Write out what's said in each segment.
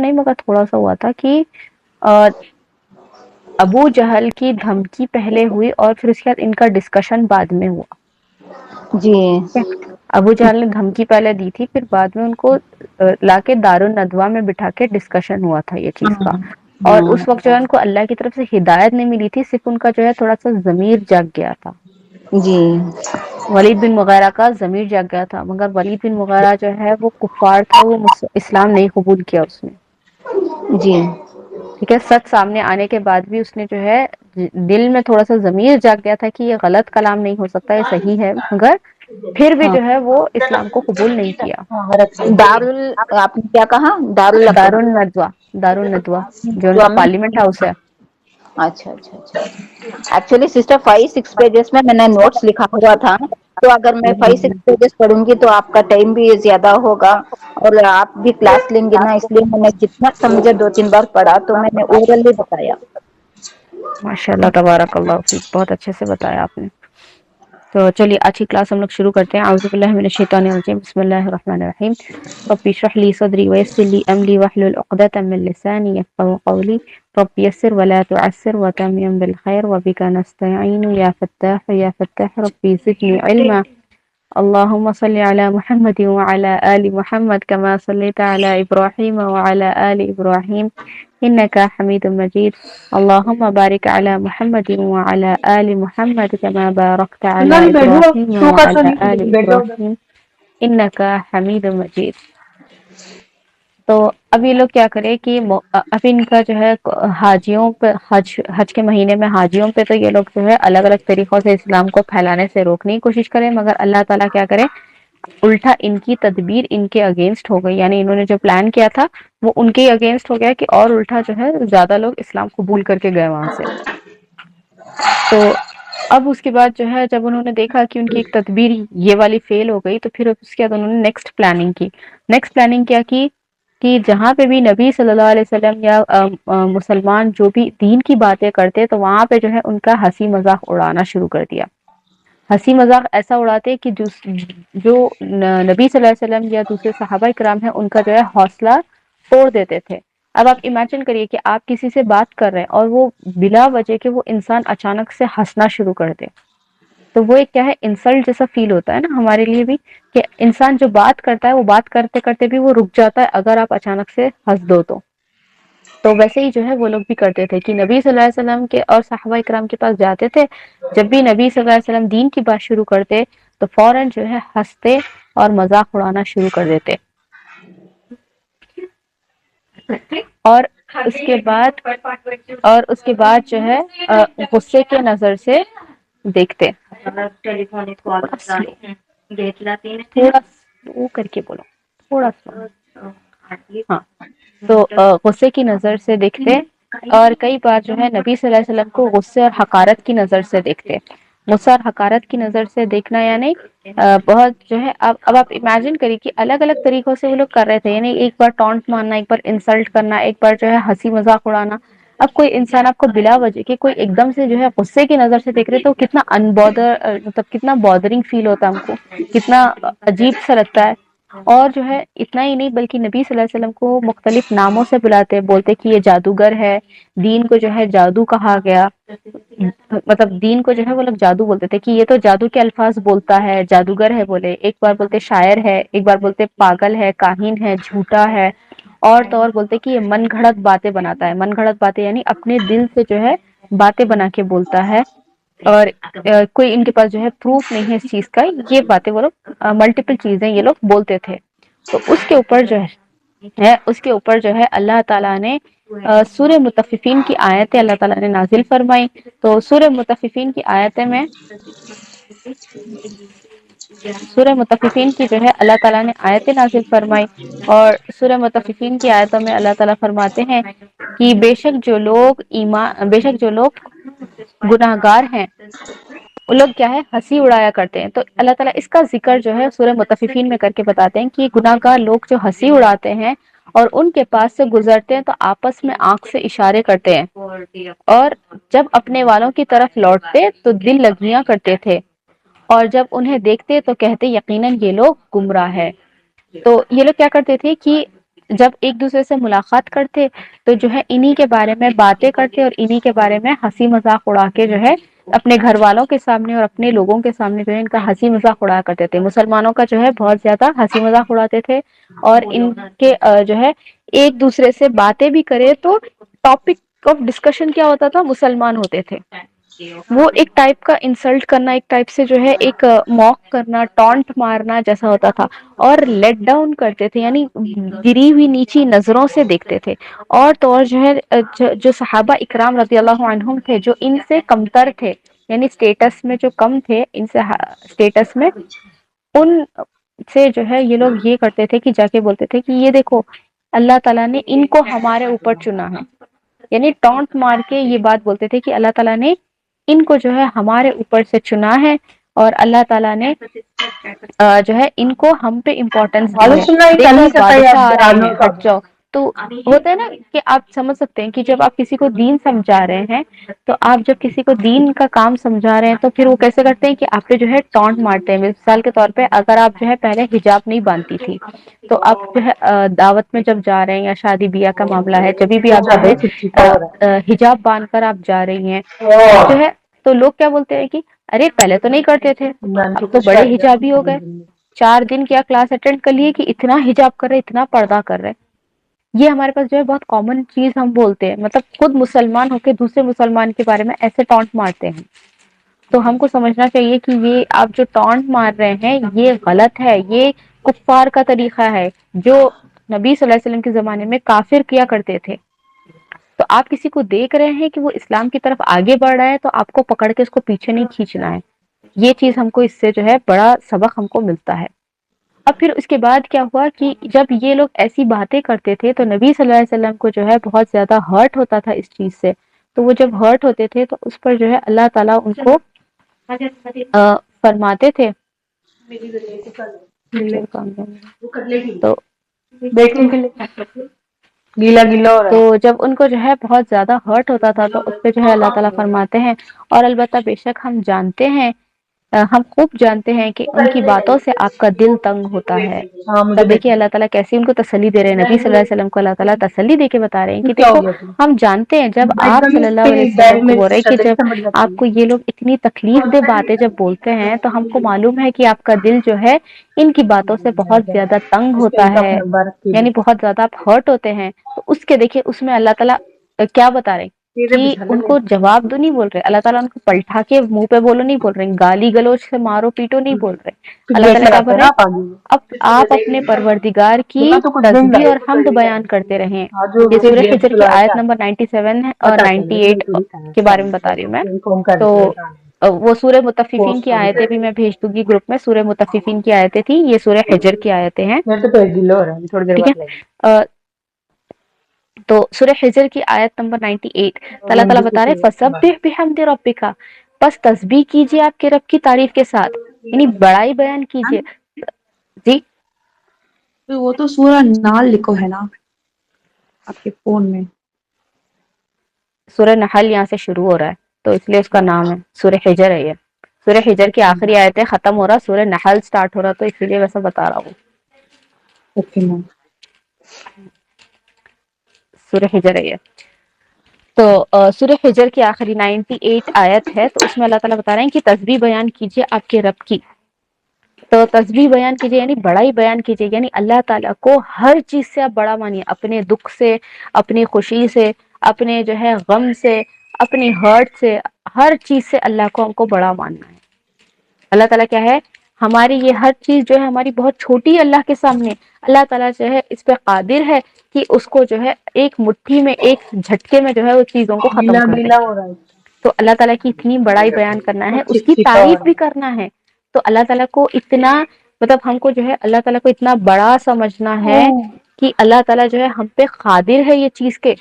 نہیں مگر تھوڑا سا ہوا تھا کہ ابو جہل کی دھمکی پہلے ہوئی اور پھر اس کے بعد ان کا ڈسکشن بعد میں ہوا. جی ابو جہل نے دھمکی پہلے دی تھی، پھر بعد میں ان کو لا کے دار الندوہ میں بٹھا کے ڈسکشن ہوا تھا یہ چیز کا. اور ہاں اس وقت جو ہے ان کو اللہ کی طرف سے ہدایت نہیں ملی تھی، صرف ان کا جو ہے تھوڑا سا ضمیر جاگ گیا تھا. جی ولید بن مغیرہ کا ضمیر جاگ گیا تھا، مگر ولید بن مغیرہ جو ہے وہ کفار تھا، وہ اسلام نہیں قبول کیا اس نے. جی ٹھیک ہے، سچ سامنے آنے کے بعد بھی اس نے جو ہے دل میں تھوڑا سا ضمیر جاگ گیا تھا کہ یہ غلط کلام نہیں ہو سکتا، یہ صحیح ہے، مگر پھر بھی ہاں جو ہے وہ اسلام کو قبول نہیں کیا. آپ نے کیا کہا؟ دار الندوہ، دار الندوہ جو ان کا پارلیمنٹ ہاؤس ہے. اچھا اچھا اچھا. ایکچولی سسٹر 5-6 پیجز میں نے نوٹس لکھا ہوا تھا، تو اگر میں 5-6 پیجز پڑھوں گی تو آپ کا ٹائم بھی زیادہ ہوگا اور آپ بھی کلاس لیں گے نا، اس لیے میں نے جتنا سمجھا 2-3 بار پڑھا تو میں نے اورلی بتایا. ماشاء اللہ تبارک اللہ فیک، بہت اچھے سے بتایا آپ نے. تو چلیے آج کی کلاس ہم لوگ شروع کرتے ہیں. اعوذ باللہ من الشیطان الرجیم، بسم اللہ الرحمن الرحیم. رب اشرح لي صدري ويسر لي امري واحلل عقدة من لساني يفقهوا قولي. رب يسر ولا تعسر وتمم بالخير وبك نستعين يا فتاح يا فتاح ربي زدني علما. اللهم صل على محمد وعلى آل محمد كما صليت على إبراهيم وعلى آل إبراهيم إنك حميد مجيد. اللهم بارك على محمد وعلى آل محمد كما باركت على إبراهيم وعلى آل إبراهيم إنك حميد مجيد. تو اب یہ لوگ کیا کرے کہ اب ان کا جو ہے حاجیوں پہ حج کے مہینے میں حاجیوں پہ تو یہ لوگ جو ہے الگ الگ طریقوں سے اسلام کو پھیلانے سے روکنے کی کوشش کریں، مگر اللہ تعالیٰ کیا کرے، الٹا ان کی تدبیر ان کے اگینسٹ ہو گئی. یعنی انہوں نے جو پلان کیا تھا وہ ان کے اگینسٹ ہو گیا کہ اور الٹا جو ہے زیادہ لوگ اسلام قبول کر کے گئے وہاں سے. تو اب اس کے بعد جو ہے جب انہوں نے دیکھا کہ ان کی ایک تدبیر یہ والی فیل ہو گئی، تو پھر اس کے بعد انہوں نے نیکسٹ پلاننگ کی. نیکسٹ پلاننگ کیا کی کہ جہاں پہ بھی نبی صلی اللہ علیہ وسلم یا مسلمان جو بھی دین کی باتیں کرتے تو وہاں پہ جو ہے ان کا ہنسی مذاق اڑانا شروع کر دیا. ہنسی مذاق ایسا اڑاتے کہ جو نبی صلی اللہ علیہ وسلم یا دوسرے صحابہ کرام ہیں ان کا جو ہے حوصلہ توڑ دیتے تھے. اب آپ امیجن کریے کہ آپ کسی سے بات کر رہے ہیں اور وہ بلا وجہ کہ وہ انسان اچانک سے ہنسنا شروع کر دے، تو وہ ایک کیا ہے انسلٹ جیسا فیل ہوتا ہے نا ہمارے لیے بھی، کہ انسان جو بات کرتا ہے وہ بات کرتے کرتے بھی وہ رک جاتا ہے اگر آپ اچانک سے ہنس دو تو ویسے ہی جو ہے وہ لوگ بھی کرتے تھے کہ نبی صلی اللہ علیہ وسلم کے اور صحابہ کرام کے پاس جاتے تھے. جب بھی نبی صلی اللہ علیہ وسلم دین کی بات شروع کرتے تو فوراً جو ہے ہنستے اور مذاق اڑانا شروع کر دیتے. اور اس کے بعد جو ہے غصے کے نظر سے دیکھتے. تھوڑا وہ کر کے بولو تھوڑا سا. ہاں تو غصے کی نظر سے دیکھتے اور کئی بار جو ہے نبی صلی اللہ علیہ وسلم کو غصے اور حقارت کی نظر سے دیکھتے. غصہ اور حقارت کی نظر سے دیکھنا یعنی بہت جو ہے اب آپ امیجن کریے کہ الگ الگ طریقوں سے وہ لوگ کر رہے تھے. یعنی ایک بار ٹونٹ مارنا، ایک بار انسلٹ کرنا، ایک بار جو ہے ہنسی مذاق اڑانا. اب کوئی انسان آپ کو بلا وجہ کہ کوئی ایک دم سے جو ہے غصے کی نظر سے دیکھ رہے تو کتنا مطلب کتنا بادرنگ فیل ہوتا ہے ہم کو، کتنا عجیب سا لگتا ہے. اور جو ہے اتنا ہی نہیں بلکہ نبی صلی اللہ علیہ وسلم کو مختلف ناموں سے بلاتے، بولتے کہ یہ جادوگر ہے. دین کو جو ہے جادو کہا گیا، مطلب دین کو جو ہے وہ لوگ جادو بولتے تھے کہ یہ تو جادو کے الفاظ بولتا ہے، جادوگر ہے بولے. ایک بار بولتے شاعر ہے، ایک بار بولتے پاگل ہے، کاہن ہے، جھوٹا ہے. اور تو اور بولتے کہ یہ من گھڑت باتیں بناتا ہے. من گھڑت باتیں یعنی اپنے دل سے جو ہے باتیں بنا کے بولتا ہے اور کوئی ان کے پاس جو ہے پروف نہیں ہے اس چیز کا. یہ باتیں وہ لوگ ملٹیپل چیزیں یہ لوگ بولتے تھے. تو اس کے اوپر جو ہے اللہ تعالیٰ نے سورہ مطففین کی آیتیں اللہ تعالیٰ نے نازل فرمائی. تو سورہ مطففین کی آیتیں میں سورہ مطففین کی جو ہے اللہ تعالیٰ نے آیتیں نازل فرمائی. اور سورہ مطففین کی آیتوں میں اللہ تعالیٰ فرماتے ہیں کہ بے شک جو لوگ گناہگار ہیں وہ لوگ کیا ہے ہنسی اڑایا کرتے ہیں. تو اللہ تعالیٰ اس کا ذکر جو ہے سورہ مطففین میں کر کے بتاتے ہیں کہ گناہگار لوگ جو ہنسی اڑاتے ہیں اور ان کے پاس سے گزرتے ہیں تو آپس میں آنکھ سے اشارے کرتے ہیں، اور جب اپنے والوں کی طرف لوٹتے تو دل لگیاں کرتے تھے، اور جب انہیں دیکھتے تو کہتے یقیناً یہ لوگ گمراہ ہے. تو یہ لوگ کیا کرتے تھے کہ جب ایک دوسرے سے ملاقات کرتے تو جو ہے انہی کے بارے میں باتیں کرتے اور انہی کے بارے میں ہنسی مذاق اڑا کے جو ہے اپنے گھر والوں کے سامنے اور اپنے لوگوں کے سامنے جو ہے ان کا ہنسی مذاق اڑایا کرتے تھے. مسلمانوں کا جو ہے بہت زیادہ ہنسی مذاق اڑاتے تھے اور ان کے جو ہے ایک دوسرے سے باتیں بھی کرے تو ٹاپک آف ڈسکشن کیا ہوتا تھا, مسلمان ہوتے تھے. وہ ایک ٹائپ کا انسلٹ کرنا, ایک ٹائپ سے جو ہے ایک موک کرنا, ٹونٹ مارنا جیسا ہوتا تھا, اور لیٹ ڈاؤن کرتے تھے یعنی گری ہوئی نیچی نظروں سے دیکھتے تھے. اور تو اور جو ہے جو صحابہ اکرام رضی اللہ عنہم تھے جو ان سے کمتر تھے یعنی اسٹیٹس میں جو کم تھے ان سے اسٹیٹس میں, ان سے جو ہے یہ لوگ یہ کرتے تھے کہ جا کے بولتے تھے کہ یہ دیکھو اللہ تعالیٰ نے ان کو ہمارے اوپر چنا ہے. یعنی ٹونٹ مار کے یہ بات بولتے تھے کہ اللہ تعالیٰ نے ان کو جو ہے ہمارے اوپر سے چنا ہے اور اللہ تعالیٰ نے جو ہے ان کو ہم پہ امپورٹینس دی ہے. دیکھو بادشاہ آ رہے ہیں, ہٹ جاؤ. تو ہوتا ہے نا کہ آپ سمجھ سکتے ہیں کہ جب آپ کسی کو دین سمجھا رہے ہیں تو آپ جب کسی کو دین کا کام سمجھا رہے ہیں تو پھر وہ کیسے کرتے ہیں کہ آپ پہ جو ہے ٹونٹ مارتے ہیں. مثال کے طور پہ اگر آپ جو ہے پہلے حجاب نہیں باندھتی تھی تو آپ جو ہے دعوت میں جب جا رہے ہیں یا شادی بیاہ کا معاملہ ہے جبھی بھی آپ جو ہے حجاب باندھ کر آپ جا رہی ہیں جو ہے تو لوگ کیا بولتے ہیں کہ ارے پہلے تو نہیں کرتے تھے اب تو بڑے حجابی ہو گئے, 4 دن کیا کلاس اٹینڈ کر لیے کہ اتنا حجاب کر رہے, اتنا پردہ کر رہے. یہ ہمارے پاس جو ہے بہت کامن چیز ہم بولتے ہیں, مطلب خود مسلمان ہو کے دوسرے مسلمان کے بارے میں ایسے ٹونٹ مارتے ہیں. تو ہم کو سمجھنا چاہیے کہ یہ آپ جو ٹونٹ مار رہے ہیں یہ غلط ہے, یہ کفار کا طریقہ ہے جو نبی صلی اللہ علیہ وسلم کے زمانے میں کافر کیا کرتے تھے. تو آپ کسی کو دیکھ رہے ہیں کہ وہ اسلام کی طرف آگے بڑھ رہا ہے تو آپ کو پکڑ کے اس کو پیچھے نہیں کھینچنا ہے. یہ چیز ہم کو اس سے جو ہے بڑا سبق ہم کو ملتا ہے. اب پھر اس کے بعد کیا ہوا کہ جب یہ لوگ ایسی باتیں کرتے تھے تو نبی صلی اللہ علیہ وسلم کو جو ہے بہت زیادہ ہرٹ ہوتا تھا اس چیز سے. تو وہ جب ہرٹ ہوتے تھے تو اس پر جو ہے اللہ تعالیٰ ان کو فرماتے تھے تو گیلا گیلا ہو رہا تو ہے. جب ان کو جو ہے بہت زیادہ ہرٹ ہوتا تھا تو اس پہ جو ہے اللہ تعالیٰ فرماتے ہیں اور البتہ بے شک ہم جانتے ہیں, ہم خوب جانتے ہیں کہ ان کی باتوں سے آپ کا دل تنگ ہوتا ہے. ہاں مجھے تب دیکھیے بھیجنا. اللہ تعالیٰ کیسے ان کو تسلی دے رہے ہیں, نبی صلی اللہ علیہ وسلم کو اللہ تعالیٰ تسلی دے کے بتا رہے ہیں کہ کیا دیکھو ہو گیا تم ہم جانتے ہیں جب ایک آپ دم صلی اس اللہ پہ علیہ بیگ وسلم کو میں بول رہے ہیں کہ شدت جب سمجھ جاتی آپ کو یہ لوگ اتنی تکلیف دہ باتیں جب بولتے ہیں تو ہم کو معلوم ہے کہ آپ کا دل جو ہے ان کی باتوں سے بہت زیادہ تنگ اس پہ ہوتا ایک ہے, اپنا برف کی یعنی بہت زیادہ آپ ہرٹ ہوتے ہیں. تو اس کے دیکھیے اس میں اللہ تعالیٰ کیا بتا رہے تیرے کہ بچھا ان لگے کو جواب دو نہیں بول رہے, اللہ تعالیٰ ان کو پلٹا کے منہ پہ بولو نہیں بول رہے, گالی گلوچ سے مارو پیٹو نہیں بول رہے. پھر اللہ گیس تعالیٰ کیا لگاتے بول ہیں رہے نا ہیں آپ آگے اب آپ اپنے پروردگار کی بنا تو کچھ دن تسبیح اور حمد لگے بیان کرتے رہیں. ہاں جو یہ پھر سورہ گیس حجر کی چلا آیت کیا نمبر 97 ہے اور پتا چلے میں 98 تو لکھا ہے کے بارے میں بتا رہی ہوں میں. السلام انفارم کر تو دیتا وہ سورہ مطففین پوسٹ کی آیتیں بھی میں بھیج دوں گی گروپ میں, سورہ مطففین کی آیتیں تھی, یہ سورہ حجر کی آیتیں ہیں. میرے تو پیٹ گیلا ہو رہا ہے تھوڑی دیر ٹھیک بعد ہے, لگی. تو سورہ حجر کی آیت نمبر 98 اللہ تعالیٰ بتا رہے فسبح بحمد ربک, بس تسبیح کیجیے آپ کے رب کی تعریف کے ساتھ, یعنی بڑائی بیان کیجیے. جی وہ تو سورہ نال لکھو ہے نا آپ کے فون میں. سورہ نحل یہاں سے شروع ہو رہا ہے تو اس لیے اس کا نام ہے, سورہ حجر ہے. یہ سورہ حجر کی اچھا آخری آیتیں ختم ہو رہا, سورہ نحل سٹارٹ ہو رہا, تو اسی لیے ویسا بتا رہا ہوں. Okay ma'am. سورہ حجر ہے یہ. تو سورہ حجر کی آخری 98 آیت ہے, تو اس میں اللہ تعالیٰ بتا رہے ہیں کہ تسبیح بیان کیجیے آپ کے رب کی. تو تسبیح بیان کیجیے یعنی بڑائی بیان کیجیے, یعنی اللہ تعالیٰ کو ہر چیز سے آپ بڑا مانیے, اپنے دکھ سے, اپنی خوشی سے, اپنے جو ہے غم سے, اپنی ہرٹ سے, ہر چیز سے اللہ کو ہم کو بڑا ماننا ہے. اللہ تعالیٰ کیا ہے ہماری یہ ہر چیز جو ہے ہماری بہت چھوٹی ہے اللہ کے سامنے. اللہ تعالیٰ جو ہے اس پہ قادر ہے کہ اس کو جو ہے ایک مٹھی میں, ایک جھٹکے میں جو ہے اس چیزوں کو ختم گیلا کر دے. گیلا ہو رہا ہے. تو اللہ تعالیٰ کی اتنی بڑائی بیان کرنا ہے, بہت اس چپ کی چپا ہو تعریف رہا بھی کرنا ہے. تو اللہ تعالیٰ کو اتنا مطلب ہم کو جو ہے اللہ تعالیٰ کو اتنا بڑا سمجھنا ہے کہ اللہ تعالیٰ جو ہے ہم پہ قادر ہے یہ چیز کے,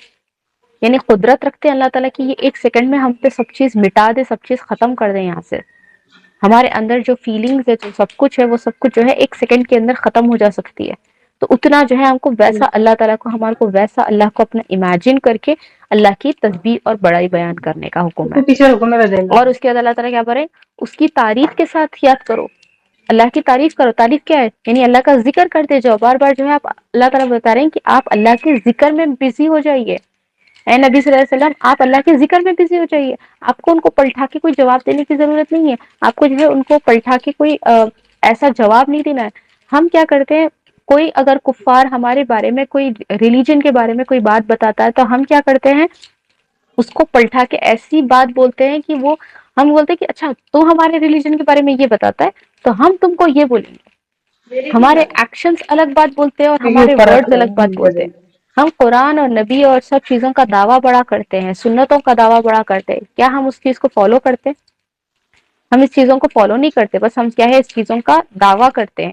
یعنی قدرت رکھتے ہیں اللہ تعالیٰ کی یہ ایک سیکنڈ میں ہم پہ سب چیز مٹا دے, سب چیز ختم کر دے یہاں سے. ہمارے اندر جو فیلنگز ہے, جو سب کچھ ہے, وہ سب کچھ جو ہے ایک سیکنڈ کے اندر ختم ہو جا سکتی ہے. تو اتنا جو ہے ہم کو ویسا اللہ تعالیٰ کو, ہمارے کو ویسا اللہ کو اپنا امیجن کر کے اللہ کی تسبیح اور بڑائی بیان کرنے کا حکم ہے. تو پیچھے رکو میرا دل اور اس کے بعد اللہ تعالیٰ کیا بولے, اس کی تعریف کے ساتھ یاد کرو. اللہ کی تعریف کرو. تعریف کیا ہے؟ یعنی اللہ کا ذکر کرتے جاؤ. بار بار جو ہے آپ اللہ تعالیٰ بتا رہے ہیں کہ آپ اللہ کے ذکر میں بزی ہو جائیے. اے نبی صلی اللہ علیہ وسلم آپ اللہ کے ذکر میں بزی ہو جائیے. آپ کو ان کو پلٹا کے کوئی جواب دینے کی ضرورت نہیں ہے. آپ کو جو ہے ان کو پلٹا کے کوئی ایسا جواب نہیں دینا ہے. ہم کیا کرتے ہیں، کوئی اگر کفار ہمارے بارے میں کوئی ریلیجن کے بارے میں کوئی بات بتاتا ہے تو ہم کیا کرتے ہیں، اس کو پلٹا کے ایسی بات بولتے ہیں کہ وہ ہم بولتے ہیں کہ اچھا تو ہمارے ریلیجن کے بارے میں یہ بتاتا ہے تو ہم تم کو یہ بولیں گے. ہمارے ایکشنز الگ بات بولتے ہیں اور کیونکہ ہمارے اوپر ورڈز رکھتے الگ بات ہیں بولتے ہیں. ہم قرآن اور نبی اور سب چیزوں کا دعویٰ بڑا کرتے ہیں، سنتوں کا دعویٰ بڑا کرتے ہیں. کیا ہم اس چیز کو فالو کرتے ہیں؟ ہم اس چیزوں کو فالو نہیں کرتے، بس ہم کیا ہے اس چیزوں کا دعویٰ کرتے ہیں.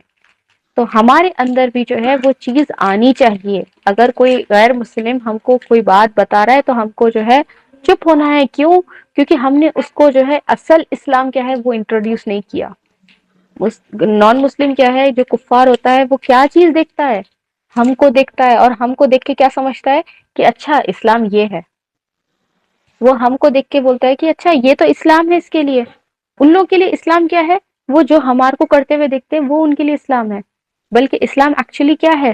تو ہمارے اندر بھی جو ہے وہ چیز آنی چاہیے. اگر کوئی غیر مسلم ہم کو کوئی بات بتا رہا ہے تو ہم کو جو ہے چپ ہونا ہے. کیوں؟ کیونکہ ہم نے اس کو جو ہے اصل اسلام کیا ہے وہ انٹروڈیوس نہیں کیا. نان مسلم کیا ہے، جو کفار ہوتا ہے وہ کیا چیز دیکھتا ہے، ہم کو دیکھتا ہے اور ہم کو دیکھ کے کیا سمجھتا ہے کہ اچھا اسلام یہ ہے. وہ ہم کو دیکھ کے بولتا ہے کہ اچھا یہ تو اسلام ہے اس کے لیے. ان لوگوں کے لیے اسلام کیا ہے؟ وہ جو ہمارے کو کرتے ہوئے دیکھتے ہیں وہ ان کے لیے اسلام ہے. بلکہ اسلام ایکچولی کیا ہے؟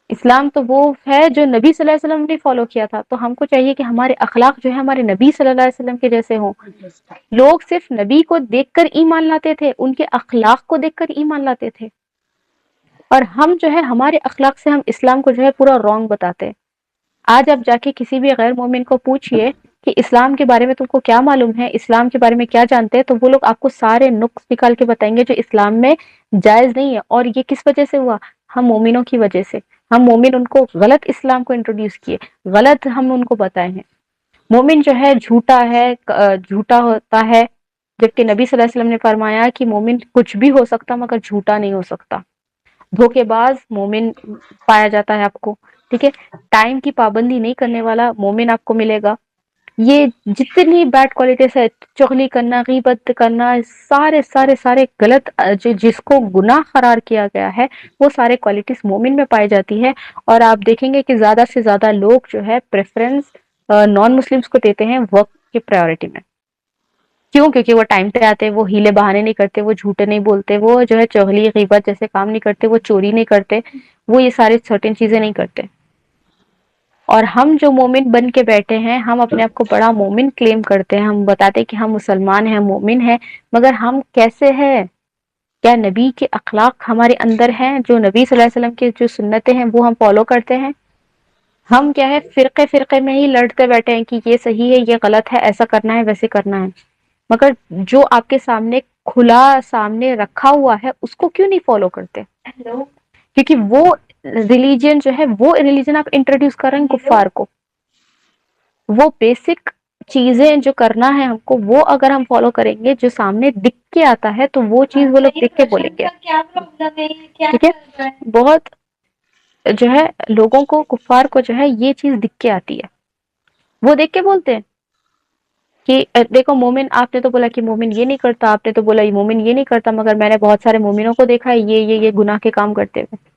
اسلام تو وہ ہے جو نبی صلی اللہ علیہ وسلم نے فالو کیا تھا. تو ہم کو چاہیے کہ ہمارے اخلاق جو ہے ہمارے نبی صلی اللہ علیہ وسلم کے جیسے ہوں. لوگ صرف نبی کو دیکھ کر ایمان لاتے تھے، ان کے اخلاق کو دیکھ کر ایمان لاتے تھے. اور ہم جو ہے ہمارے اخلاق سے ہم اسلام کو جو ہے پورا رانگ بتاتے ہیں. آج آپ جا کے کسی بھی غیر مومن کو پوچھئے کہ اسلام کے بارے میں تم کو کیا معلوم ہے، اسلام کے بارے میں کیا جانتے ہیں، تو وہ لوگ آپ کو سارے نقص نکال کے بتائیں گے جو اسلام میں جائز نہیں ہے. اور یہ کس وجہ سے ہوا؟ ہم مومنوں کی وجہ سے. ہم مومن ان کو غلط اسلام کو انٹروڈیوس کیے، غلط ہم ان کو بتائے ہیں. مومن جو ہے جھوٹا ہے، جھوٹا ہوتا ہے، جبکہ نبی صلی اللہ علیہ وسلم نے فرمایا کہ مومن کچھ بھی ہو سکتا مگر جھوٹا نہیں ہو سکتا. دھوکے باز مومن پایا جاتا ہے آپ کو. ٹھیک ہے، ٹائم کی پابندی نہیں کرنے والا مومن آپ کو ملے گا. یہ جتنی بیڈ کوالٹیز ہے، چغلی کرنا، غیبت کرنا، سارے سارے سارے غلط جس کو گناہ قرار کیا گیا ہے وہ سارے کوالٹیز مومن میں پائی جاتی ہے. اور آپ دیکھیں گے کہ زیادہ سے زیادہ لوگ جو ہے پریفرنس نان مسلمس کو دیتے ہیں وقت کی پرائیورٹی میں. کیوں؟ کیونکہ وہ ٹائم پہ آتے، وہ ہیلے بہانے نہیں کرتے، وہ جھوٹے نہیں بولتے، وہ جو ہے چغلی غیبت جیسے کام نہیں کرتے، وہ چوری نہیں کرتے، وہ یہ سارے سرٹن چیزیں نہیں کرتے. اور ہم جو مومن بن کے بیٹھے ہیں، ہم اپنے آپ کو بڑا مومن کلیم کرتے ہیں، ہم بتاتے ہیں کہ ہم مسلمان ہیں، مومن ہیں، مگر ہم کیسے ہیں؟ کیا نبی کے اخلاق ہمارے اندر ہیں؟ جو نبی صلی اللہ علیہ وسلم کی جو سنتیں ہیں وہ ہم فالو کرتے ہیں؟ ہم کیا ہے فرقے فرقے میں ہی لڑتے بیٹھے ہیں کہ یہ صحیح ہے، یہ غلط ہے، ایسا کرنا ہے، ویسے کرنا ہے. مگر جو آپ کے سامنے کھلا سامنے رکھا ہوا ہے اس کو کیوں نہیں فالو کرتے؟ کیونکہ وہ ریلیجن جو ہے، وہ ریلیجن آپ انٹروڈیوس کر رہے ہیں کفار کو. وہ بیسک چیزیں جو کرنا ہے ہم کو، وہ اگر ہم فالو کریں گے، جو سامنے دکھ کے آتا ہے تو وہ چیز وہ لوگ دیکھ کے بولیں گے. ٹھیک ہے، بہت جو ہے لوگوں کو، کفار کو جو ہے یہ چیز دکھ کے آتی ہے، وہ دیکھ کے بولتے ہیں کہ دیکھو مومن، آپ نے تو بولا کہ مومن یہ نہیں کرتا، آپ نے تو بولا یہ مومن یہ نہیں کرتا، مگر میں نے بہت سارے مومنوں کو دیکھا ہے یہ گناہ کے کام کرتے ہوئے.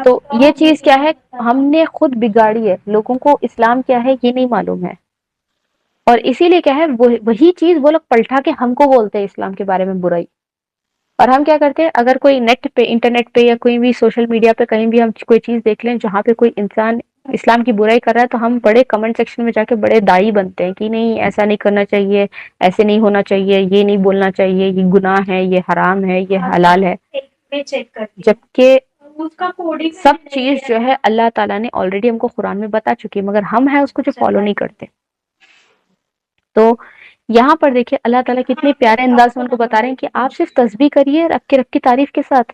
تو یہ چیز کیا ہے؟ ہم نے خود بگاڑی ہے. لوگوں کو اسلام کیا ہے یہ نہیں معلوم ہے، اور اسی لیے کیا ہے وہی چیز وہ لوگ پلٹا کے ہم کو بولتے ہیں اسلام کے بارے میں برائی. اور ہم کیا کرتے ہیں، اگر کوئی نیٹ پہ، انٹرنیٹ پہ یا کوئی بھی سوشل میڈیا پہ کہیں بھی ہم کوئی چیز دیکھ لیں جہاں پہ کوئی انسان اسلام کی برائی کر رہا ہے تو ہم بڑے کمنٹ سیکشن میں جا کے بڑے دائی بنتے ہیں کہ نہیں ایسا نہیں کرنا چاہیے، ایسے نہیں ہونا چاہیے، یہ نہیں بولنا چاہیے، یہ گناہ ہے، یہ حرام ہے، یہ حلال ہے. جبکہ سب چیز جو ہے اللہ تعالیٰ نے آلریڈی ہم کو قرآن میں بتا چکی ہے، مگر ہم ہیں اس کو جو فالو نہیں کرتے. تو یہاں پر دیکھیں اللہ تعالیٰ کتنے پیارے انداز میں ان کو بتا رہے ہیں کہ آپ صرف تسبیح کریے رب کی تعریف کے ساتھ،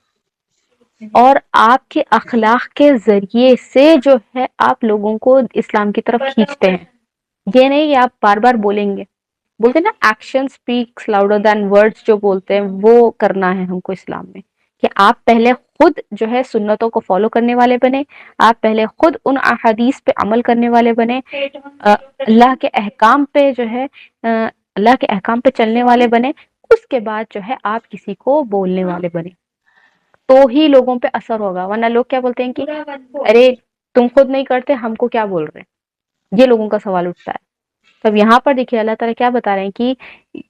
اور آپ کے اخلاق کے ذریعے سے جو ہے آپ لوگوں کو اسلام کی طرف کھینچتے ہیں. یہ نہیں کہ آپ بار بار بولیں گے، بولتے نا action speaks louder than words, جو بولتے ہیں وہ کرنا ہے ہم کو اسلام میں. کہ آپ پہلے خود جو ہے سنتوں کو فالو کرنے والے بنے، آپ پہلے خود ان احادیث پہ عمل کرنے والے بنے، اللہ کے احکام پہ جو ہے اللہ کے احکام پہ چلنے والے بنے. اس کے بعد جو ہے آپ کسی کو بولنے والے بنے تو ہی لوگوں پہ اثر ہوگا. ورنہ لوگ کیا بولتے ہیں کہ ارے تم خود نہیں کرتے ہم کو کیا بول رہے ہیں، یہ لوگوں کا سوال اٹھتا ہے. اب یہاں پر دیکھیے اللہ تعالیٰ کیا بتا رہے ہیں کہ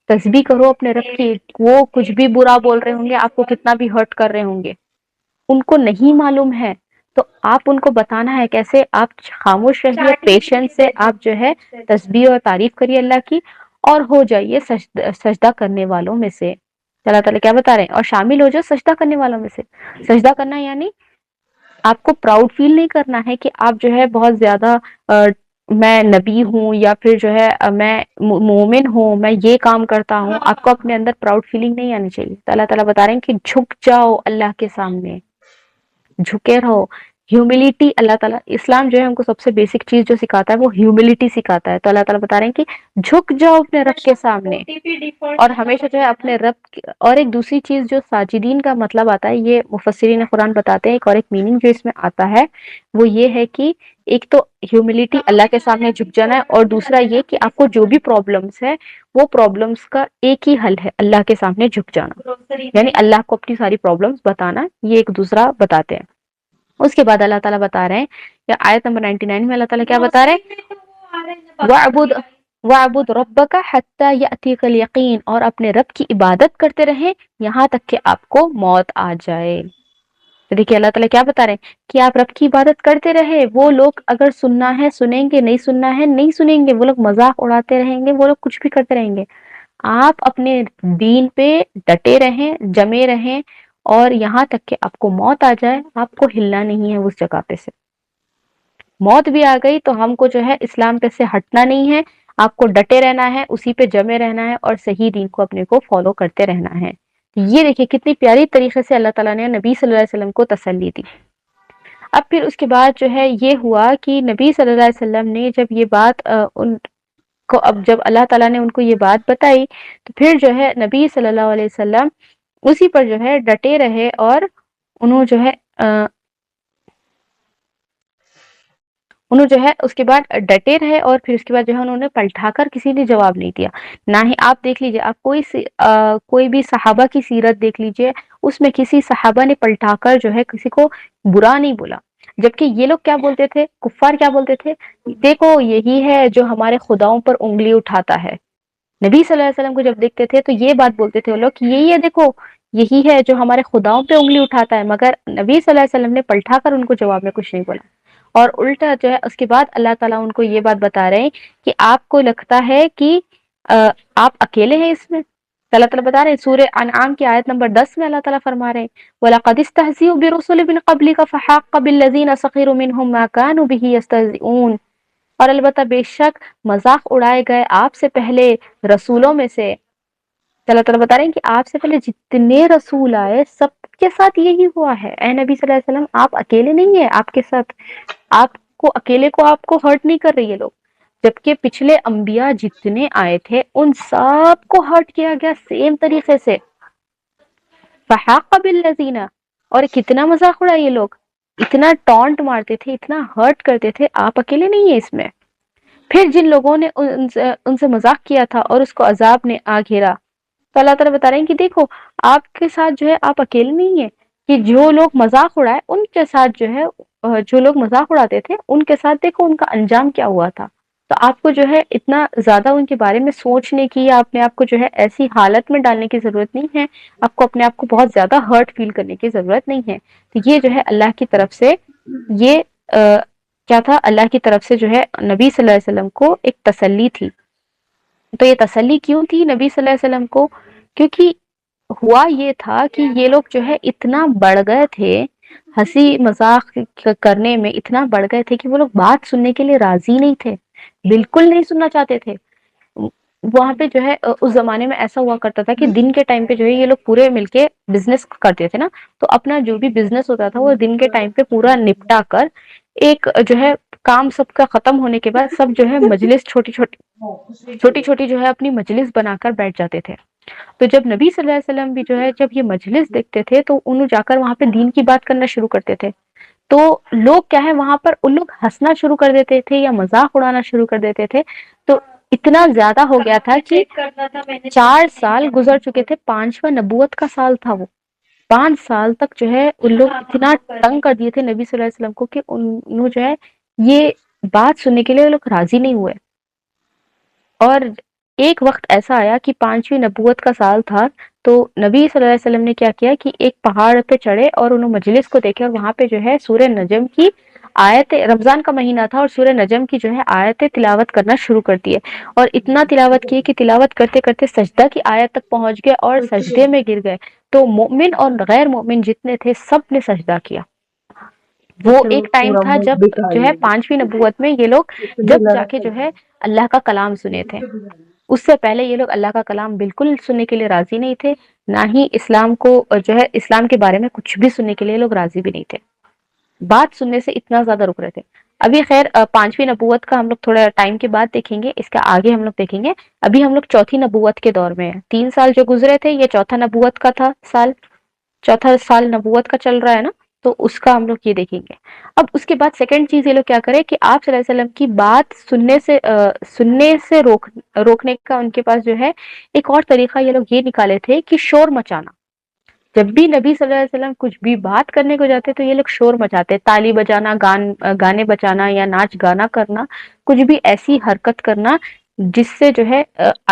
تسبیح کرو اپنے رب کی، وہ کچھ بھی برا بول رہے ہوں گے، آپ کو کتنا بھی ہرٹ کر رہے ہوں گے، ان کو نہیں معلوم ہے، تو آپ ان کو بتانا ہے کیسے، آپ خاموش رہیے، پیشنس سے آپ جو ہے تسبیح اور تعریف کریے اللہ کی، اور ہو جائیے سجدہ کرنے والوں میں سے۔ اللہ تعالیٰ کیا بتا رہے ہیں، اور شامل ہو جاؤ سجدہ کرنے والوں میں سے۔ سجدہ کرنا یعنی آپ کو پراؤڈ فیل نہیں کرنا ہے کہ آپ جو ہے بہت زیادہ میں نبی ہوں، یا پھر جو ہے میں مومن ہوں، میں یہ کام کرتا ہوں، آپ کو اپنے اندر پراؤڈ فیلنگ نہیں آنی چاہیے۔ تو اللہ تعالیٰ بتا رہے ہیں کہ جھک جاؤ اللہ کے سامنے، جھکے رہو۔ ہیوملٹی، اللہ تعالیٰ اسلام جو ہے ہم کو سب سے بیسک چیز جو سکھاتا ہے وہ ہیوملٹی سکھاتا ہے۔ تو اللہ تعالیٰ بتا رہے ہیں کہ جھک جاؤ اپنے رب کے سامنے، اور ہمیشہ جو ہے اپنے رب اور ایک دوسری چیز جو ساجدین کا مطلب آتا ہے، یہ مفسرین قرآن بتاتے ہیں، ایک اور ایک میننگ جو اس میں آتا ہے وہ یہ ہے کہ ایک تو ہیوملٹی اللہ کے سامنے جھک جانا ہے، اور دوسرا یہ کہ آپ کو جو بھی پرابلمس ہے وہ پرابلمس کا ایک ہی حل ہے، اللہ کے سامنے جھک جانا، یعنی اللہ کو اپنی ساری پرابلمس بتانا، یہ ایک دوسرا بتاتے ہیں۔ اس کے بعد اللہ تعالیٰ بتا رہے ہیں، یا آیت نمبر 99 میں اللہ تعالیٰ کیا بتا رہے ہیں، وَاعْبُدْ رَبَّكَ حَتَّى يَأْتِيكَ الْيَقِينُ، اور اپنے رب کی عبادت کرتے رہیں یہاں تک کہ آپ کو موت آ جائے۔ تو دیکھیے اللہ تعالیٰ کیا بتا رہے ہیں کہ آپ رب کی عبادت کرتے رہے، وہ لوگ اگر سننا ہے سنیں گے، نہیں سننا ہے نہیں سنیں گے، وہ لوگ مذاق اڑاتے رہیں گے، وہ لوگ کچھ بھی کرتے رہیں گے، آپ اپنے دین پہ ڈٹے رہیں، جمے رہیں، اور یہاں تک کہ آپ کو موت آ جائے، آپ کو ہلنا نہیں ہے اس جگہ پہ سے۔ موت بھی آ گئی تو ہم کو جو ہے اسلام پہ سے ہٹنا نہیں ہے، آپ کو ڈٹے رہنا ہے، اسی پہ جمے رہنا ہے، اور صحیح دین کو اپنے کو فالو کرتے رہنا ہے۔ یہ دیکھیں کتنی پیاری طریقے سے اللہ تعالیٰ نے نبی صلی اللہ علیہ وسلم کو تسلی دی۔ اب پھر اس کے بعد جو ہے یہ ہوا کہ نبی صلی اللہ علیہ وسلم نے جب یہ بات ان کو، اب جب اللہ تعالیٰ نے ان کو یہ بات بتائی تو پھر جو ہے نبی صلی اللہ علیہ وسلم اسی پر جو ہے ڈٹے رہے، اور انہوں جو ہے اس کے بعد ڈٹے رہے، اور پھر اس کے بعد جو ہے انہوں نے پلٹا کر کسی نے جواب نہیں دیا۔ نہ ہی آپ دیکھ لیجئے، آپ کوئی بھی صحابہ کی سیرت دیکھ لیجئے، اس میں کسی صحابہ نے پلٹا کر جو ہے کسی کو برا نہیں بولا، جبکہ یہ لوگ کیا بولتے تھے، کفار کیا بولتے تھے، دیکھو یہی ہے جو ہمارے خداؤں پر انگلی اٹھاتا ہے۔ نبی صلی اللہ علیہ وسلم کو جب دیکھتے تھے تو یہ بات بولتے تھے وہ لوگ کہ یہی ہے، دیکھو یہی ہے جو ہمارے خداؤں پہ انگلی اٹھاتا ہے، مگر نبی صلی اللہ علیہ وسلم نے پلٹا کر ان کو جواب میں کچھ نہیں بولا۔ اور الٹا جو ہے اس کے بعد اللہ تعالیٰ ان کو یہ بات بتا رہے ہیں کہ آپ کو لگتا ہے کہ آپ اکیلے ہیں اس میں۔ تو اللہ تعالیٰ بتا رہے ہیں سورہ انعام کی آیت نمبر 10 میں اللہ تعالیٰ فرما رہے ہیں وَلَقَدِ اسْتَهْزِئُوا بِرُسُلٍ مِّن قَبْلِكَ فَحَاقَّ بِالَّذِينَ سَخِرُوا مِنْهُم مَّا كَانُوا بِهِ يَسْتَهْزِئُونَ، اور البتہ بے شک مذاق اڑائے گئے آپ سے پہلے رسولوں میں سے۔ اللہ تعالیٰ بتا رہے ہیں کہ آپ سے پہلے جتنے رسول آئے سب کے ساتھ یہی ہوا ہے، اے نبی صلی اللہ علیہ وسلم آپ اکیلے نہیں ہیں، آپ کے ساتھ، آپ کو اکیلے کو آپ کو ہرٹ نہیں کر رہی ہے لوگ، جبکہ پچھلے انبیاء جتنے آئے تھے ان سب کو ہرٹ کیا گیا سیم طریقے سے۔ فحاق بالذین، اور کتنا مذاق اڑا یہ لوگ، اتنا ٹونٹ مارتے تھے، اتنا ہرٹ کرتے تھے، آپ اکیلے نہیں ہیں اس میں۔ پھر جن لوگوں نے ان سے مذاق کیا تھا اور اس کو عذاب نے آ گھیرا، تو اللہ تعالیٰ بتا رہے ہیں کہ دیکھو آپ کے ساتھ جو ہے آپ اکیلے نہیں ہیں، کہ جو لوگ مذاق اڑائے ان کے ساتھ جو ہے جو لوگ مذاق اڑاتے تھے ان کے ساتھ دیکھو ان کا انجام کیا ہوا تھا۔ تو آپ کو جو ہے اتنا زیادہ ان کے بارے میں سوچنے کی یا اپنے آپ کو جو ہے ایسی حالت میں ڈالنے کی ضرورت نہیں ہے، آپ کو اپنے آپ کو بہت زیادہ ہرٹ فیل کرنے کی ضرورت نہیں ہے۔ تو یہ جو ہے اللہ کی طرف سے یہ کیا تھا، اللہ کی طرف سے جو ہے نبی صلی اللہ علیہ وسلم کو ایک تسلی تھی۔ تو یہ تسلی کیوں تھی نبی صلی اللہ علیہ وسلم کو، کیونکہ ہوا یہ تھا کہ یہ لوگ جو ہے اتنا بڑھ گئے تھے ہنسی مذاق کرنے میں، اتنا بڑھ گئے تھے کہ وہ لوگ بات سننے کے لیے راضی نہیں تھے، بالکل نہیں سننا چاہتے تھے۔ وہاں پہ جو ہے اس زمانے میں ایسا ہوا کرتا تھا کہ دن کے ٹائم پہ جو ہے یہ لوگ پورے مل کے بزنس کرتے تھے نا، تو اپنا جو بھی بزنس ہوتا تھا وہ دن کے ٹائم پہ پورا نپٹا کر ایک جو ہے کام سب کا ختم ہونے کے بعد سب جو ہے مجلس چھوٹی چھوٹی جو ہے اپنی مجلس بنا کر بیٹھ جاتے تھے۔ تو جب نبی صلی اللہ علیہ وسلم بھی جو ہے جب یہ مجلس دیکھتے تھے تو انہوں جا کر وہاں پہ دین کی بات کرنا شروع کرتے تھے، تو لوگ کیا ہے وہاں پر ان لوگ ہنسنا شروع کر دیتے تھے یا مذاق اڑانا شروع کر دیتے تھے۔ تو اتنا زیادہ ہو گیا تھا کہ 4 سال گزر چکے تھے، 5واں نبوت کا سال تھا وہ، 5 سال تک جو ہے ان لوگ اتنا تنگ کر دیے تھے نبی صلی اللہ علیہ وسلم کو کہ انہوں جو ہے یہ بات سننے کے لیے لوگ راضی نہیں ہوئے۔ اور ایک وقت ایسا آیا کہ 5ویں نبوت کا سال تھا، تو نبی صلی اللہ علیہ وسلم نے کیا کیا کہ ایک پہاڑ پہ چڑھے اور انہوں مجلس کو دیکھے، اور وہاں پہ جو ہے سورہ نجم کی آیت، رمضان کا مہینہ تھا، اور سورہ نجم کی جو ہے آیتیں تلاوت کرنا شروع کر دیے، اور اتنا تلاوت کی کہ تلاوت کرتے کرتے سجدہ کی آیت تک پہنچ گئے اور سجدے میں گر گئے، تو مومن اور غیر مومن جتنے تھے سب نے سجدہ کیا۔ وہ پھر ایک ٹائم پورا تھا ملک جب دکھا جو ہے دیا 5ویں نبوت میں یہ لوگ جب جا کے جو ہے اللہ کا کلام سنے تھے، اس سے پہلے یہ لوگ اللہ کا کلام بالکل سننے کے لیے راضی نہیں تھے، نہ ہی اسلام کو جو ہے اسلام کے بارے میں کچھ بھی سننے کے لیے لوگ راضی بھی نہیں تھے، بات سننے سے اتنا زیادہ رک رہے تھے۔ ابھی خیر 5ویں نبوت کا ہم لوگ تھوڑا ٹائم کے بعد دیکھیں گے، اس کا آگے ہم لوگ دیکھیں گے۔ ابھی ہم لوگ چوتھی نبوت کے دور میں ہیں، 3 سال جو گزرے تھے یہ چوتھا نبوت کا تھا سال، چوتھا سال نبوت کا چل رہا ہے نا، تو اس کا ہم لوگ یہ دیکھیں گے۔ اب اس کے بعد سیکنڈ چیز یہ لوگ کیا کرے کہ آپ صلی اللہ علیہ وسلم کی بات سننے سے روکنے کا ان کے پاس جو ہے ایک اور طریقہ یہ لوگ یہ نکالے تھے کہ شور مچانا۔ جب بھی نبی صلی اللہ علیہ وسلم کچھ بھی بات کرنے کو جاتے تو یہ لوگ شور مچاتے، تالی بجانا، گانے بجانا یا ناچ گانا کرنا، کچھ بھی ایسی حرکت کرنا جس سے جو ہے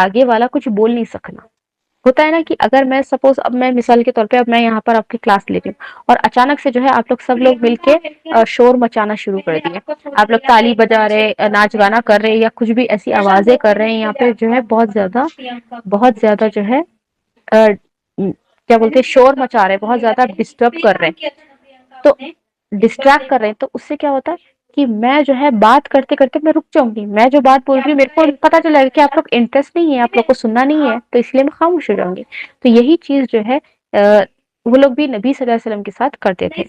آگے والا کچھ بول نہیں سکنا۔ ہوتا ہے نا کہ اگر میں سپوز اب میں مثال کے طور پہ اب میں یہاں پر آپ کی کلاس لے رہی ہوں اور اچانک سے جو ہے آپ لوگ سب لوگ مل کے شور مچانا شروع کر دیے، آپ لوگ تالی بجا رہے، ناچ گانا کر رہے یا کچھ بھی ایسی آوازیں کر رہے ہیں، یہاں پہ جو ہے بہت زیادہ جو ہے کیا بولتے ہیں شور مچا رہے، بہت زیادہ ڈسٹرب کر رہے ہیں، تو ڈسٹریکٹ کر رہے ہیں، تو اس سے کیا ہوتا ہے کہ میں جو ہے بات کرتے کرتے میں رک جاؤں گی، میں جو بات بول رہی ہوں میرے کو پتا چلا کہ آپ لوگ انٹرسٹ نہیں ہے، آپ لوگ کو سننا نہیں ہے، تو اس لیے میں خاموش ہو جاؤں گی۔ تو یہی چیز جو ہے وہ لوگ بھی نبی صلی اللہ علیہ وسلم کے ساتھ کرتے تھے۔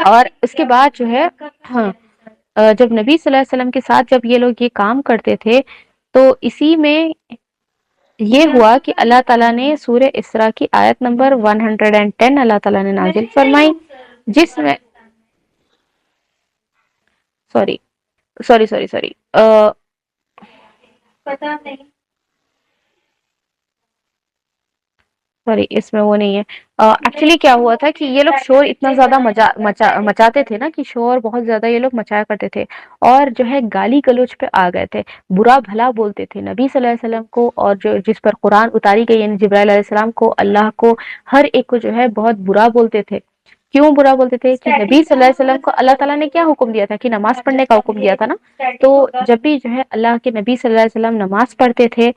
اور اس کے بعد جو ہے جب نبی صلی اللہ علیہ وسلم کے ساتھ جب یہ لوگ یہ کام کرتے تھے تو اسی میں یہ ہوا کہ اللہ تعالیٰ نے سورہ اسراء کی آیت نمبر 110 اللہ تعالیٰ نے نازل فرمائی، جس میں سوری سوری اس میں وہ نہیں ہے۔ ایکچولی کیا ہوا تھا کہ یہ لوگ شور اتنا زیادہ مچاتے تھے نا، کہ شور بہت زیادہ یہ لوگ مچایا کرتے تھے، اور جو ہے گالی گلوچ پہ آ گئے تھے، برا بھلا بولتے تھے نبی صلی اللہ علیہ وسلم کو، اور جو جس پر قرآن اتاری گئی یعنی جبرائیل علیہ السلام کو، اللہ کو، ہر ایک کو جو ہے بہت برا بولتے تھے۔ کیوں برا بولتے تھے کہ نبی صلی اللہ علیہ وسلم کو اللہ تعالیٰ نے کیا حکم دیا تھا کہ نماز پڑھنے کا حکم دیا تھا نا، تو جب بھی جو ہے اللہ کے نبی صلی اللہ علیہ وسلم نماز پڑھتے تھے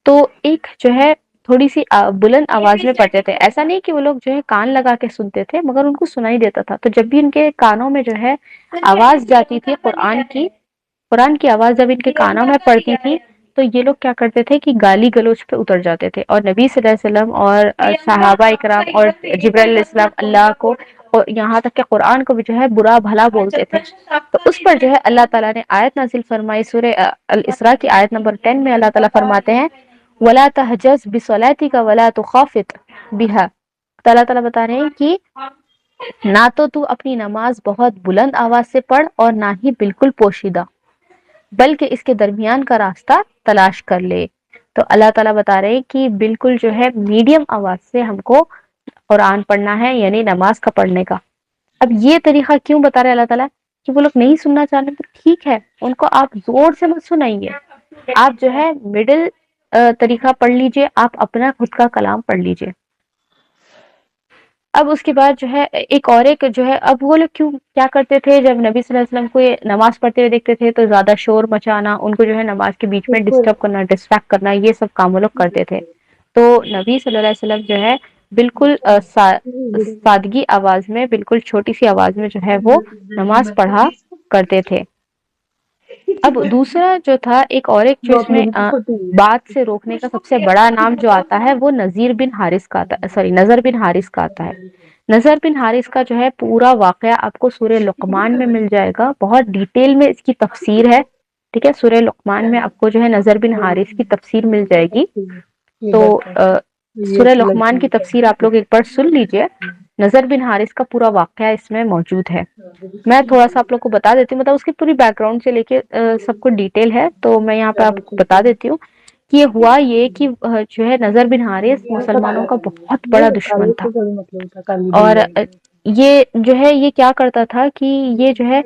تو ایک جو ہے تھوڑی سی بلند آواز میں پڑھتے تھے، ایسا نہیں کہ وہ لوگ جو ہے کان لگا کے سنتے تھے، مگر ان کو سنائی دیتا تھا، تو جب بھی ان کے کانوں میں جو ہے آواز جاتی تھی قرآن کی آواز جب ان کے کانوں میں پڑتی تھی تو یہ لوگ کیا کرتے تھے کہ گالی گلوچ پہ اتر جاتے تھے، اور نبی صلی اللہ علیہ وسلم اور صحابہ اکرام اور جبرائیل علیہ السلام اللہ کو اور یہاں تک کہ قرآن کو بھی جو ہے برا بھلا بولتے تھے۔ تو اس پر جو ہے اللہ تعالیٰ نے آیت نازل فرمائی، سورہ الاسراء کی آیت نمبر 10 میں اللہ تعالیٰ فرماتے ہیں وَلَا تَهْجَزْ بِصَلَاتِكَ وَلَا تُخَافِتْ بِهَا، تو اللہ تعالیٰ بتا رہے ہیں کہ نہ تو اپنی نماز بہت بلند آواز سے پڑھ اور نہ ہی بالکل پوشیدہ، بلکہ اس کے درمیان کا راستہ تلاش کر لے۔ تو اللہ تعالیٰ بتا رہے ہیں کہ بالکل جو ہے میڈیم آواز سے ہم کو قرآن پڑھنا ہے، یعنی نماز کا پڑھنے کا۔ اب یہ طریقہ کیوں بتا رہے اللہ تعالیٰ کہ وہ لوگ نہیں سننا چاہ رہے، تو ٹھیک ہے ان کو آپ زور سے مت سنائیے، آپ جو ہے مڈل طریقہ پڑھ لیجئے، آپ اپنا خود کا کلام پڑھ لیجئے۔ اب اس کے بعد جو ہے ایک جو ہے اب وہ لوگ کیا کرتے تھے، جب نبی صلی اللہ علیہ وسلم کو نماز پڑھتے ہوئے دیکھتے تھے تو زیادہ شور مچانا، ان کو جو ہے نماز کے بیچ میں ڈسٹرب کرنا، ڈسٹریکٹ کرنا، یہ سب کام وہ لوگ کرتے تھے۔ تو نبی صلی اللہ علیہ وسلم جو ہے بالکل سادگی آواز میں، بالکل چھوٹی سی آواز میں جو ہے وہ نماز پڑھا کرتے تھے۔ اب دوسرا جو تھا ایک جو اس میں بات سے روکنے کا سب سے بڑا نام جو آتا ہے وہ نظر بن حارث کا آتا ہے۔ نظر بن حارث کا جو ہے پورا واقعہ آپ کو سورہ لقمان میں مل جائے گا، بہت ڈیٹیل میں اس کی تفسیر ہے، ٹھیک ہے، سورہ لقمان میں آپ کو جو ہے نظر بن حارث کی تفسیر مل جائے گی۔ تو سورہ لقمان کی تفسیر آپ لوگ ایک بار سن لیجئے، نظر بن حارث کا پورا واقعہ اس میں موجود ہے۔ میں تھوڑا سا آپ لوگ کو بتا دیتی ہوں، مطلب اس کی پوری بیک گراؤنڈ سے لے کے سب کو ڈیٹیل ہے، تو میں یہاں پہ آپ کو بتا دیتی ہوں کہ یہ ہوا یہ کہ جو ہے نظر بن حارث مسلمانوں کا بہت بڑا دشمن تھا، اور یہ جو ہے یہ کیا کرتا تھا کہ یہ جو ہے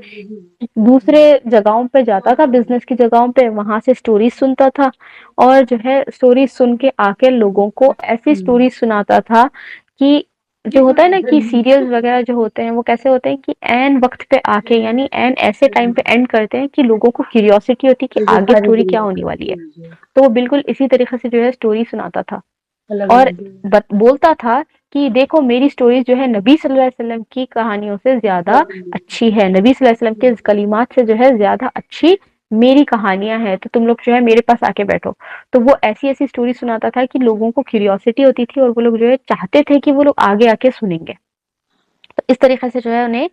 دوسرے جگہوں پہ جاتا تھا، بزنس کی جگہوں پہ، وہاں سے سٹوریز سنتا تھا، اور جو ہے سٹوریز سن کے آ کے لوگوں کو ایسی سٹوریز سناتا تھا کہ جو ہوتا ہے نا کہ سیریلز وغیرہ جو ہوتے ہیں وہ کیسے ہوتے ہیں کہ این وقت پہ آ کے، یعنی این ایسے ٹائم پہ اینڈ کرتے ہیں کہ لوگوں کو کیوریوسٹی ہوتی ہے کہ آگے سٹوری کیا ہونے والی ہے، تو وہ بالکل اسی طریقے سے جو ہے سٹوری سناتا تھا اور بولتا تھا کہ دیکھو میری سٹوریز جو ہے نبی صلی اللہ علیہ وسلم کی کہانیوں سے زیادہ اچھی ہے، نبی صلی اللہ علیہ وسلم کے کلمات سے جو ہے زیادہ اچھی میری کہانیاں ہیں، تو تم لوگ جو ہے میرے پاس آ کے بیٹھو۔ تو وہ ایسی ایسی سٹوری سناتا تھا کہ لوگوں کو کیوریوسٹی ہوتی تھی اور وہ لوگ جو ہے چاہتے تھے کہ وہ لوگ آگے آ کے سنیں گے، تو اس طریقے سے جو ہے انہیں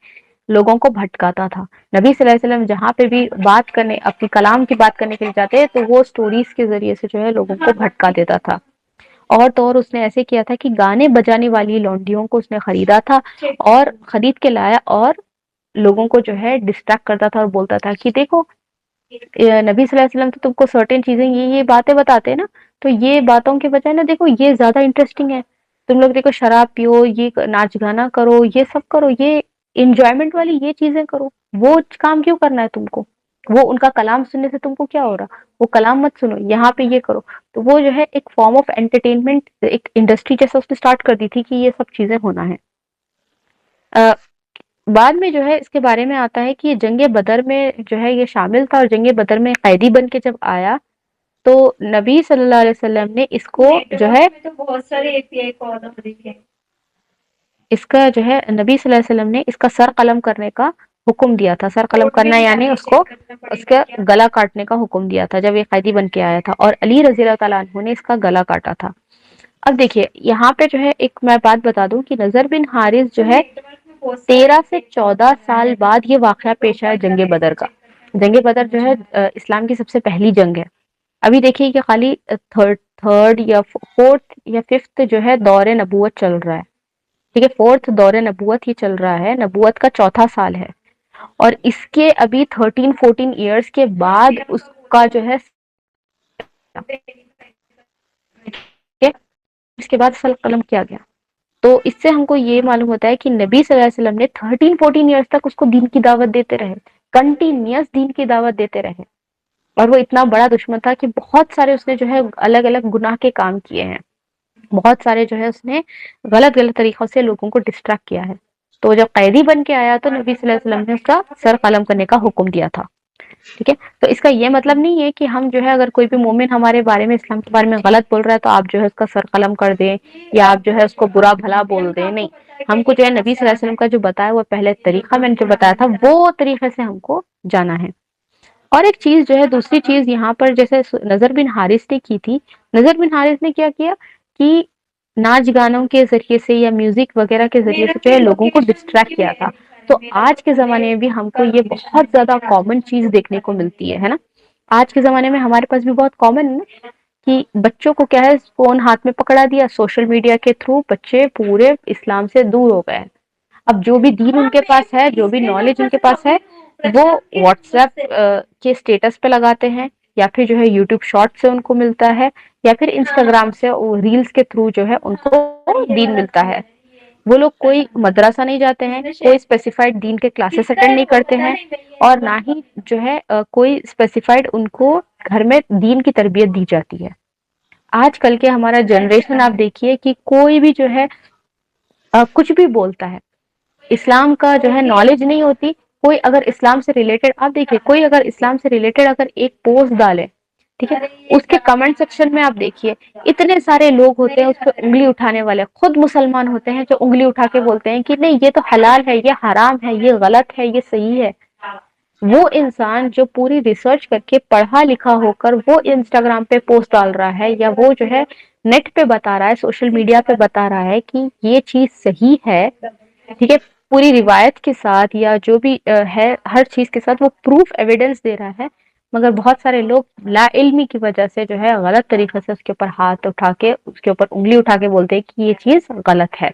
لوگوں کو بھٹکاتا تھا۔ نبی صلی اللہ علیہ وسلم جہاں پہ بھی بات کرنے، اپنی کلام کی بات کرنے کے لیے جاتے تو وہ سٹوریز کے ذریعے سے جو ہے لوگوں کو بھٹکا دیتا تھا۔ اور تو اور اس نے ایسے کیا تھا کہ گانے بجانے والی لونڈیوں کو اس نے خریدا تھا اور خرید کے لایا اور لوگوں کو جو ہے ڈسٹریکٹ کرتا تھا اور بولتا تھا کہ دیکھو نبی صلی اللہ علیہ وسلم تو تم کو سرٹن چیزیں یہ باتیں بتاتے ہیں نا، تو یہ باتوں کے بجائے نا دیکھو یہ زیادہ انٹرسٹنگ ہے، تم لوگ دیکھو شراب پیو، یہ ناچ گانا کرو، یہ سب کرو، یہ انجوائمنٹ والی یہ چیزیں کرو، وہ کام کیوں کرنا ہے تم کو؟ وہ ان کا کلام سننے سے تم کو کیا ہو رہا؟ وہ کلام مت سنو، یہاں پہ یہ کرو۔ تو وہ جو ہے ایک فارم آف انٹرٹینمنٹ، ایک انڈسٹری جیسا اس نے اسٹارٹ کر دی تھی کہ یہ سب چیزیں ہونا ہے۔ بعد میں جو ہے اس کے بارے میں آتا ہے کہ یہ جنگ بدر میں جو ہے یہ شامل تھا، اور جنگ بدر میں قیدی بن کے جب آیا تو نبی صلی اللہ علیہ وسلم نے اس کو جو ہے بہت سارے اس کا جو ہے نبی صلی اللہ علیہ وسلم نے اس کا سر قلم کرنے کا حکم دیا تھا۔ سر قلم کرنا یعنی اس کو اس کا گلا کاٹنے کا حکم دیا تھا جب یہ قیدی بن کے آیا تھا، اور علی رضی اللہ تعالیٰ عنہ نے اس کا گلا کاٹا تھا۔ اب دیکھیے یہاں پہ جو ہے ایک میں بات بتا دوں کہ نضر بن حارث جو ہے 13 سے 14 سال بعد یہ واقعہ پیش آیا جنگ بدر کا۔ جنگ بدر جو ہے اسلام کی سب سے پہلی جنگ ہے۔ ابھی دیکھیے کہ خالی تھرڈ یا فورتھ یا ففتھ جو ہے دور نبوت چل رہا ہے، ٹھیک ہے، فورتھ دور نبوت ہی چل رہا ہے، نبوت کا چوتھا سال ہے، اور اس کے ابھی 13-14 ایئرس کے بعد اس کا جو ہے اس کے بعد سل قلم کیا گیا۔ تو اس سے ہم کو یہ معلوم ہوتا ہے کہ نبی صلی اللہ علیہ وسلم نے 13-14 ایئرس تک اس کو دین کی دعوت دیتے رہے، کنٹینیوس دین کی دعوت دیتے رہے، اور وہ اتنا بڑا دشمن تھا کہ بہت سارے اس نے جو ہے الگ الگ گناہ کے کام کیے ہیں، بہت سارے جو ہے اس نے غلط طریقوں سے لوگوں کو ڈسٹریکٹ کیا ہے۔ تو جب قیدی بن کے آیا تو نبی صلی اللہ علیہ وسلم نے اس کا سر قلم کرنے کا حکم دیا تھا، ٹھیک ہے۔ تو اس کا یہ مطلب نہیں ہے کہ ہم جو ہے اگر کوئی بھی مومن ہمارے بارے میں، اسلام کے بارے میں غلط بول رہا ہے تو آپ جو ہے اس کا سر قلم کر دیں یا آپ جو ہے اس کو برا بھلا بول دیں، نہیں، ہم کو جو ہے نبی صلی اللہ علیہ وسلم کا جو بتایا وہ پہلے طریقہ میں نے جو بتایا تھا وہ طریقے سے ہم کو جانا ہے۔ اور ایک چیز جو ہے، دوسری چیز یہاں پر جیسے نضر بن حارث نے کی تھی، نضر بن حارث نے کیا کیا کہ ناچ گانوں کے ذریعے سے یا میوزک وغیرہ کے ذریعے سے جو ہے لوگوں کو ڈسٹریکٹ کیا تھا۔ تو آج کے زمانے میں بھی ہم کو یہ بہت زیادہ کامن چیز دیکھنے کو ملتی ہے نا، آج کے زمانے میں ہمارے پاس بھی بہت کامن ہے نا کہ بچوں کو کیا ہے، فون ہاتھ میں پکڑا دیا، سوشل میڈیا کے تھرو بچے پورے اسلام سے دور ہو گئے۔ اب جو بھی دین ان کے پاس ہے، جو بھی نالج ان کے پاس ہے، وہ واٹس ایپ کے اسٹیٹس پہ لگاتے ہیں، یا پھر جو ہے یوٹیوب شارٹ سے ان کو ملتا ہے، یا پھر انسٹاگرام سے ریلز کے تھرو جو ہے ان کو دین ملتا ہے۔ وہ لوگ کوئی مدرسہ نہیں جاتے ہیں، کوئی اسپیسیفائڈ دین کے کلاسز اٹینڈ نہیں کرتے ہیں، اور نہ ہی جو ہے کوئی اسپیسیفائڈ ان کو گھر میں دین کی تربیت دی جاتی ہے۔ آج کل کے ہمارا جنریشن آپ دیکھیے کہ کوئی بھی جو ہے کچھ بھی بولتا ہے، اسلام کا جو ہے نالج نہیں ہوتی۔ کوئی اگر اسلام سے ریلیٹڈ، آپ دیکھیے کوئی اگر اسلام سے ریلیٹڈ اگر ایک پوسٹ ڈالے، ٹھیک ہے، اس کے کمنٹ سیکشن میں آپ دیکھیے اتنے سارے لوگ ہوتے ہیں اس پہ انگلی اٹھانے والے، خود مسلمان ہوتے ہیں جو انگلی اٹھا کے بولتے ہیں کہ نہیں یہ تو حلال ہے، یہ حرام ہے، یہ غلط ہے، یہ صحیح ہے۔ وہ انسان جو پوری ریسرچ کر کے پڑھا لکھا ہو کر وہ انسٹاگرام پہ پوسٹ ڈال رہا ہے، یا وہ جو ہے نیٹ پہ بتا رہا ہے، سوشل میڈیا پہ بتا رہا ہے کہ یہ چیز صحیح ہے، ٹھیک ہے، پوری روایت کے ساتھ یا جو بھی ہے ہر چیز کے ساتھ وہ پروف ایویڈنس دے رہا ہے، مگر بہت سارے لوگ لا علمی کی وجہ سے جو ہے غلط طریقے سے اس کے اوپر ہاتھ اٹھا کے، اس کے اوپر انگلی اٹھا کے بولتے ہیں کہ یہ چیز غلط ہے۔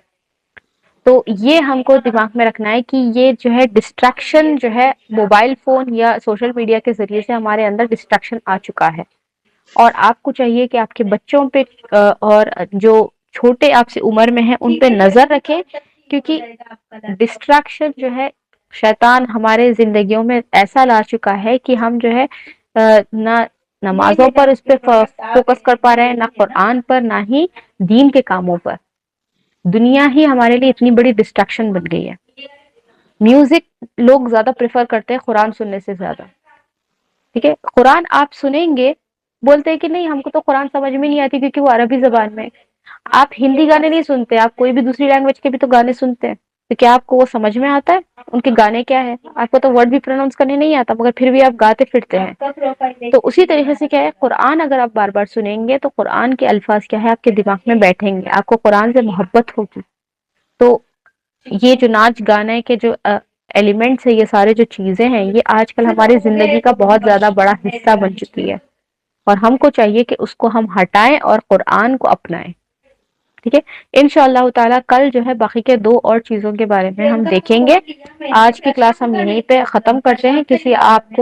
تو یہ ہم کو دماغ میں رکھنا ہے کہ یہ جو ہے ڈسٹریکشن جو ہے موبائل فون یا سوشل میڈیا کے ذریعے سے ہمارے اندر ڈسٹریکشن آ چکا ہے، اور آپ کو چاہیے کہ آپ کے بچوں پہ اور جو چھوٹے آپ سے عمر میں ہیں ان پہ نظر رکھیں، کیونکہ ڈسٹریکشن جو ہے شیطان ہمارے زندگیوں میں ایسا لا چکا ہے کہ ہم جو ہے نہ نمازوں پر اس پہ فوکس کر پا رہے ہیں، نہ قرآن پر، نہ ہی دین کے کاموں پر۔ دنیا ہی ہمارے لیے اتنی بڑی ڈسٹریکشن بن گئی ہے۔ میوزک لوگ زیادہ پریفر کرتے ہیں قرآن سننے سے زیادہ، ٹھیک ہے؟ قرآن آپ سنیں گے، بولتے ہیں کہ نہیں ہم کو تو قرآن سمجھ میں نہیں آتی کیونکہ وہ عربی زبان میں۔ آپ ہندی گانے نہیں سنتے، آپ کوئی بھی دوسری لینگویج کے بھی تو گانے سنتے ہیں، تو کیا آپ کو وہ سمجھ میں آتا ہے ان کے گانے کیا ہے؟ آپ کو تو ورڈ بھی پروناؤنس کرنے نہیں آتا، مگر پھر بھی آپ گاتے پھرتے ہیں۔ تو اسی طریقے سے کیا ہے، قرآن اگر آپ بار بار سنیں گے تو قرآن کے الفاظ کیا ہے آپ کے دماغ میں بیٹھیں گے، آپ کو قرآن سے محبت ہوگی۔ تو یہ جو ناچ گانے کے جو ایلیمنٹس ہیں، یہ سارے جو چیزیں ہیں، یہ آج کل ہماری زندگی کا بہت زیادہ بڑا حصہ بن چکی ہے، اور ہم کو چاہیے کہ اس کو ہم ہٹائیں اور قرآن کو اپنائیں، ٹھیک ہے؟ انشاءاللہ تعالیٰ کل جو ہے باقی کے 2 اور چیزوں کے بارے میں ہم دیکھیں گے۔ آج کی کلاس ہم یہیں پہ ختم کرتے ہیں۔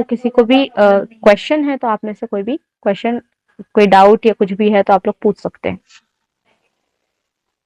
کسی کو بھی کویشچن ہے تو آپ میں سے کوئی بھی کویشچن، کوئی ڈاؤٹ یا کچھ بھی ہے تو آپ لوگ پوچھ سکتے ہیں۔